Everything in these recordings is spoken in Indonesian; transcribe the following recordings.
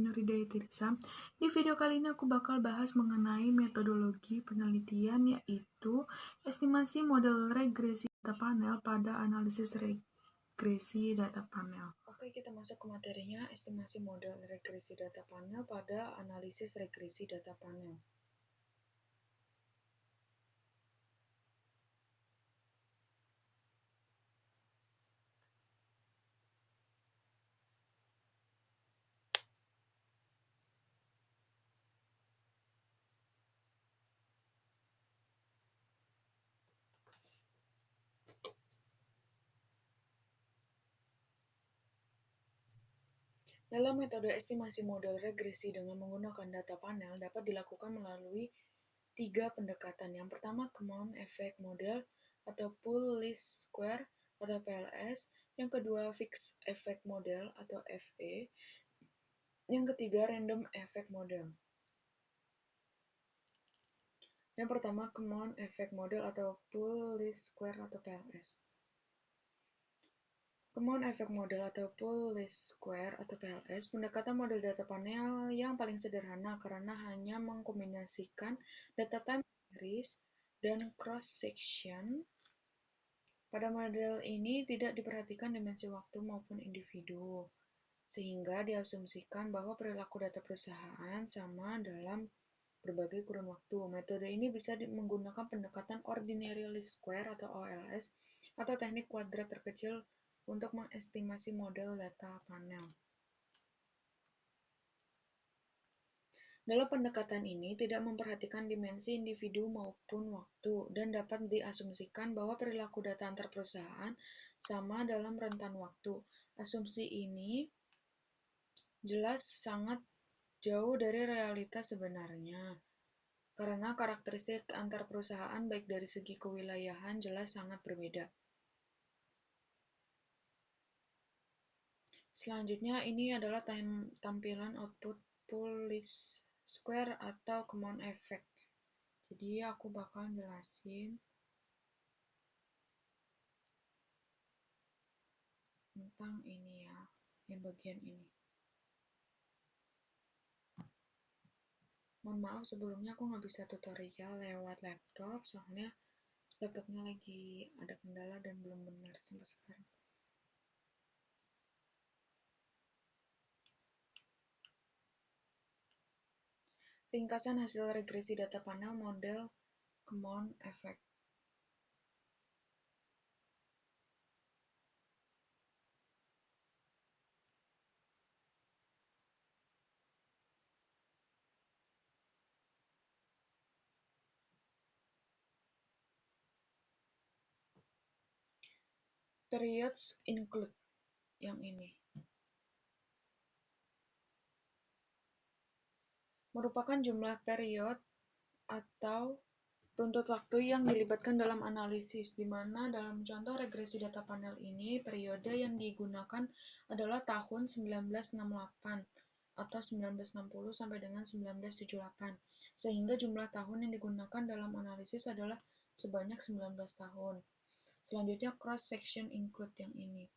Nurida Tirsa. Di video kali ini aku bakal bahas mengenai metodologi penelitian, yaitu estimasi model regresi data panel pada analisis regresi data panel. Oke, kita masuk ke materinya, estimasi model regresi data panel pada analisis regresi data panel. Dalam metode estimasi model regresi dengan menggunakan data panel dapat dilakukan melalui 3 pendekatan. Yang pertama, Common Effect Model atau Pool Least Square atau PLS. Yang kedua, Fixed Effect Model atau FE. Yang ketiga, Random Effect Model. Yang pertama, Common Effect Model atau Pool Least Square atau PLS. Common Effect Model atau Pool Least Square atau PLS, pendekatan model data panel yang paling sederhana karena hanya mengkombinasikan data time series dan cross-section. Pada model ini tidak diperhatikan dimensi waktu maupun individu, sehingga diasumsikan bahwa perilaku data perusahaan sama dalam berbagai kurun waktu. Metode ini bisa menggunakan pendekatan Ordinary Least Square atau OLS atau teknik kuadrat terkecil untuk mengestimasi model data panel. Dalam pendekatan ini tidak memperhatikan dimensi individu maupun waktu dan dapat diasumsikan bahwa perilaku data antar perusahaan sama dalam rentan waktu. Asumsi ini jelas sangat jauh dari realitas sebenarnya, karena karakteristik antar perusahaan baik dari segi kewilayahan jelas sangat berbeda. Selanjutnya, ini adalah tampilan output Pool Least Square atau Common Effect. Jadi, aku bakal jelasin tentang ini ya, yang bagian ini. Mohon maaf sebelumnya aku nggak bisa tutorial lewat laptop, soalnya laptopnya lagi ada kendala dan belum benar sampai sekarang. Ringkasan hasil regresi data panel model Common Effect. Periods include yang ini. Merupakan jumlah period atau runtut waktu yang dilibatkan dalam analisis, di mana dalam contoh regresi data panel ini, periode yang digunakan adalah tahun 1968 atau 1960 sampai dengan 1978, sehingga jumlah tahun yang digunakan dalam analisis adalah sebanyak 19 tahun. Selanjutnya, cross-section include yang ini.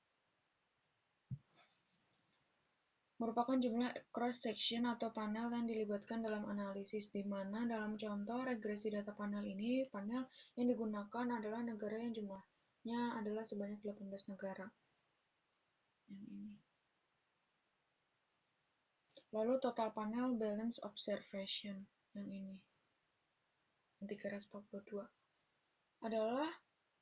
Merupakan jumlah cross-section atau panel yang dilibatkan dalam analisis, di mana dalam contoh regresi data panel ini, panel yang digunakan adalah negara yang jumlahnya adalah sebanyak 18 negara. Yang ini. Lalu total panel balance observation, yang ini. Yang 342. Adalah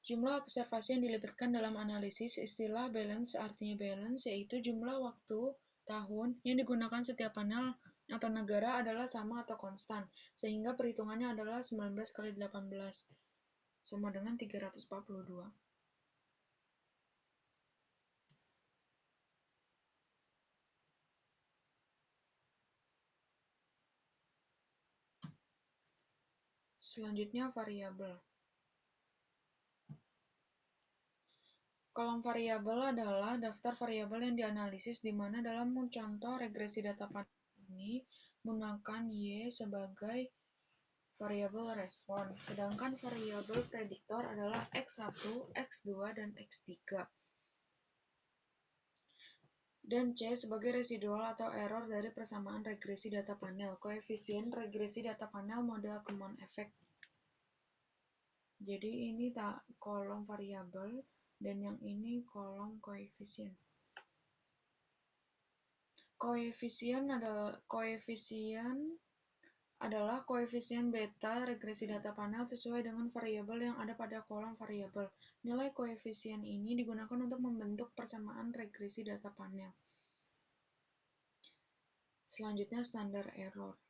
jumlah observasi yang dilibatkan dalam analisis. Istilah balance artinya balance, yaitu jumlah waktu tahun yang digunakan setiap panel atau negara adalah sama atau konstan, sehingga perhitungannya adalah 19 kali 18 sama dengan 342. Selanjutnya variabel. Kolom variabel adalah daftar variabel yang dianalisis, di mana dalam contoh regresi data panel ini menggunakan Y sebagai variabel respon, sedangkan variabel prediktor adalah X1, X2, dan X3. dan C sebagai residual atau error dari persamaan regresi data panel. Koefisien regresi data panel model Common Effect. Jadi ini kolom variabel dan yang ini kolom koefisien. Koefisien adalah koefisien beta regresi data panel sesuai dengan variabel yang ada pada kolom variabel. Nilai koefisien ini digunakan untuk membentuk persamaan regresi data panel. Selanjutnya standar error.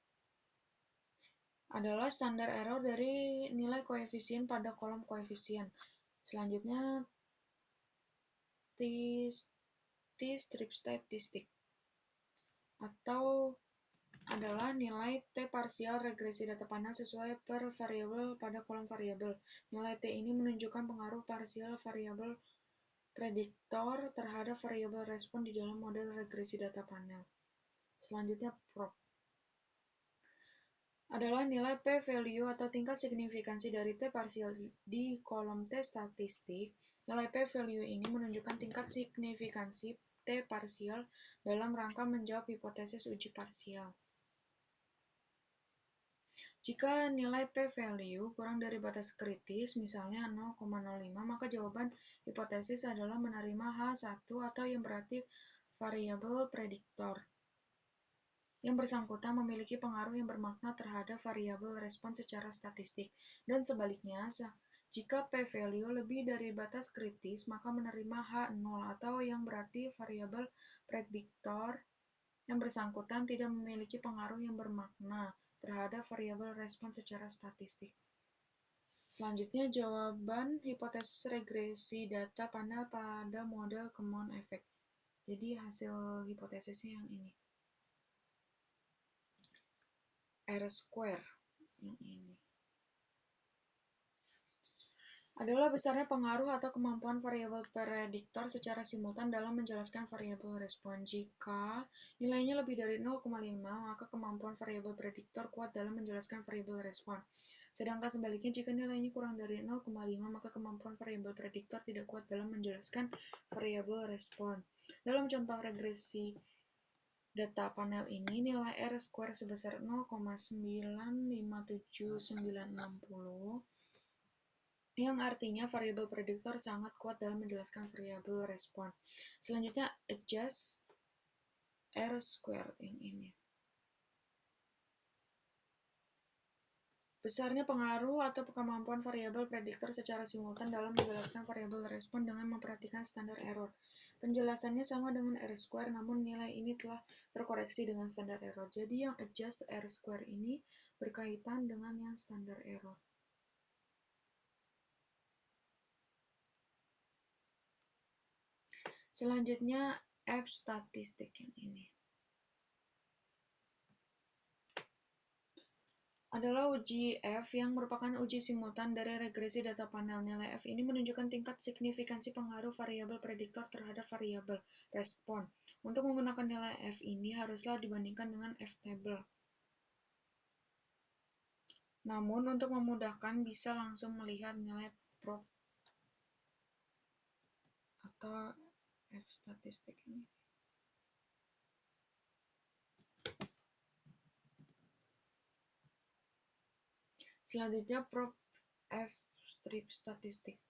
Adalah standar error dari nilai koefisien pada kolom koefisien. Selanjutnya t-strip statistik atau adalah nilai T parsial regresi data panel sesuai per variabel pada kolom variabel. Nilai T ini menunjukkan pengaruh parsial variabel prediktor terhadap variabel respon di dalam model regresi data panel. Selanjutnya prop adalah nilai p-value atau tingkat signifikansi dari T parsial di kolom T statistik. Nilai p-value ini menunjukkan tingkat signifikansi T parsial dalam rangka menjawab hipotesis uji parsial. Jika nilai p-value kurang dari batas kritis, misalnya 0,05, maka jawaban hipotesis adalah menerima H1 atau yang berarti variabel prediktor. Yang bersangkutan memiliki pengaruh yang bermakna terhadap variabel respon secara statistik. Dan sebaliknya, jika p-value lebih dari batas kritis, maka menerima H0 atau yang berarti variabel prediktor yang bersangkutan tidak memiliki pengaruh yang bermakna terhadap variabel respon secara statistik. Selanjutnya, jawaban hipotesis regresi data panel pada model Common Effect. Jadi hasil hipotesisnya yang ini. R-square yang ini adalah besarnya pengaruh atau kemampuan variabel prediktor secara simultan dalam menjelaskan variabel respon. Jika nilainya lebih dari 0,5, maka kemampuan variabel prediktor kuat dalam menjelaskan variabel respon. Sedangkan sebaliknya, jika nilainya kurang dari 0,5, maka kemampuan variabel prediktor tidak kuat dalam menjelaskan variabel respon. Dalam contoh regresi data panel ini, nilai R-square sebesar 0,957960, yang artinya variabel prediktor sangat kuat dalam menjelaskan variabel respon. Selanjutnya, adjust R-square yang ini. Besarnya pengaruh atau kemampuan variabel prediktor secara simultan dalam menjelaskan variabel respon dengan memperhatikan standar error. Penjelasannya sama dengan R-square, namun nilai ini telah terkoreksi dengan standar error. Jadi yang adjust R-square ini berkaitan dengan yang standar error. Selanjutnya, F statistik yang ini. Adalah uji F yang merupakan uji simultan dari regresi data panel. Nilai F ini menunjukkan tingkat signifikansi pengaruh variabel prediktor terhadap variabel respon. Untuk menggunakan nilai F ini haruslah dibandingkan dengan F-table. Namun untuk memudahkan bisa langsung melihat nilai prop atau F statistik ini. Selanjutnya prop F strip statistik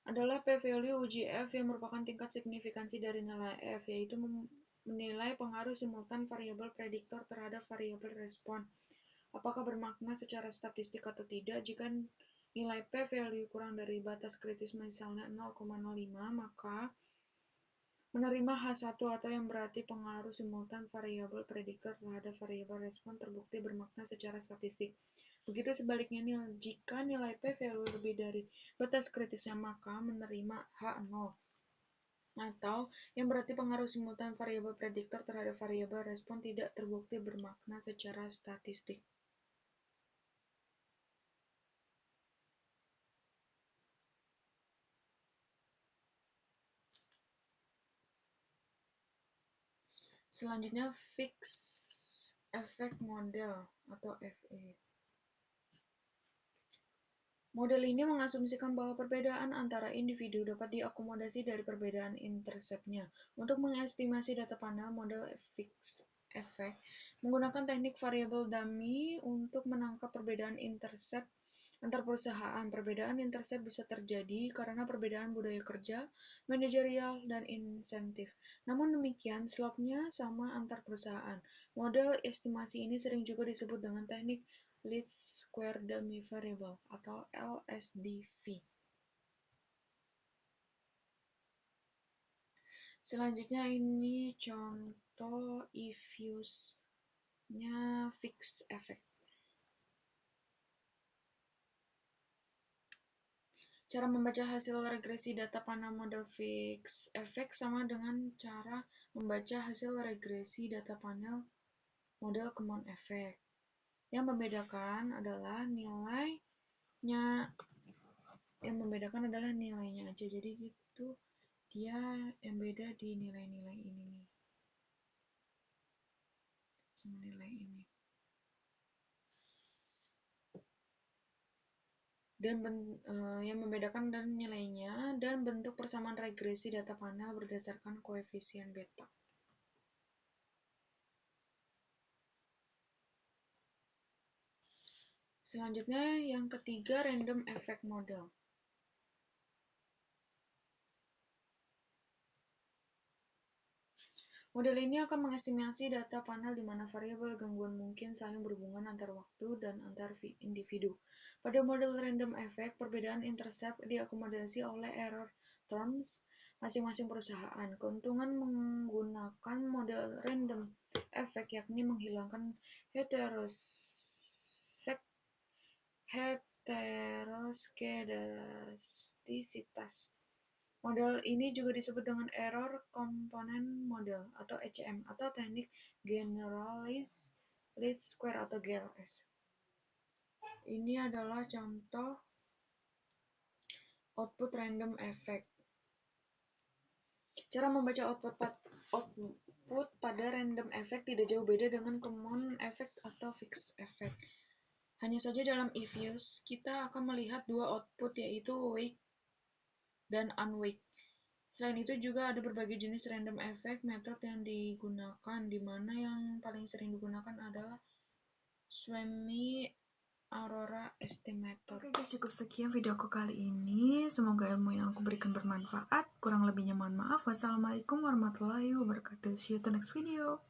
adalah p-value uji F yang merupakan tingkat signifikansi dari nilai F, yaitu menilai pengaruh simultan variabel prediktor terhadap variabel respon. Apakah bermakna secara statistik atau tidak? Jika nilai p-value kurang dari batas kritis misalnya 0,05, maka menerima H1 atau yang berarti pengaruh simultan variabel prediktor terhadap variabel respon terbukti bermakna secara statistik. Begitu sebaliknya, jika nilai p-value lebih dari batas kritisnya, maka menerima H0 atau yang berarti pengaruh simultan variabel prediktor terhadap variabel respon tidak terbukti bermakna secara statistik. Selanjutnya, Fixed Effect Model atau FE. Model ini mengasumsikan bahwa perbedaan antara individu dapat diakomodasi dari perbedaan interseptnya. Untuk mengestimasi data panel, model fixed effect menggunakan teknik variabel dummy untuk menangkap perbedaan intersept antar perusahaan. Perbedaan intersept bisa terjadi karena perbedaan budaya kerja, manajerial, dan insentif. Namun demikian, slope-nya sama antar perusahaan. Model estimasi ini sering juga disebut dengan teknik Least Square Dummy Variable atau LSDV. Selanjutnya ini contoh if-use-nya fixed effect. Cara membaca hasil regresi data panel model fixed effect sama dengan cara membaca hasil regresi data panel model common effect. Yang membedakan adalah nilainya aja. Jadi gitu, dia yang beda di nilai-nilai ini nih. Sama nilai ini. Dan yang membedakan dan nilainya dan bentuk persamaan regresi data panel berdasarkan koefisien beta. Selanjutnya yang ketiga, random effect model. Model ini akan mengestimasi data panel di mana variabel gangguan mungkin saling berhubungan antar waktu dan antar individu. Pada model random effect, perbedaan intercept diakomodasi oleh error terms masing-masing perusahaan. Keuntungan menggunakan model random effect yakni menghilangkan heteroskedastisitas. Model ini juga disebut dengan error component model atau ECM atau teknik generalized least square atau GLS. Ini adalah contoh output random effect. Cara membaca output pada random effect tidak jauh beda dengan common effect atau fixed effect. Hanya saja dalam if-use, kita akan melihat dua output yaitu wake dan unwake. Selain itu juga ada berbagai jenis random effect method yang digunakan, di mana yang paling sering digunakan adalah Swamy Aurora Estimator. Oke guys, cukup sekian videoku kali ini. Semoga ilmu yang aku berikan bermanfaat. Kurang lebihnya mohon maaf. Wassalamualaikum warahmatullahi wabarakatuh. See you to next video.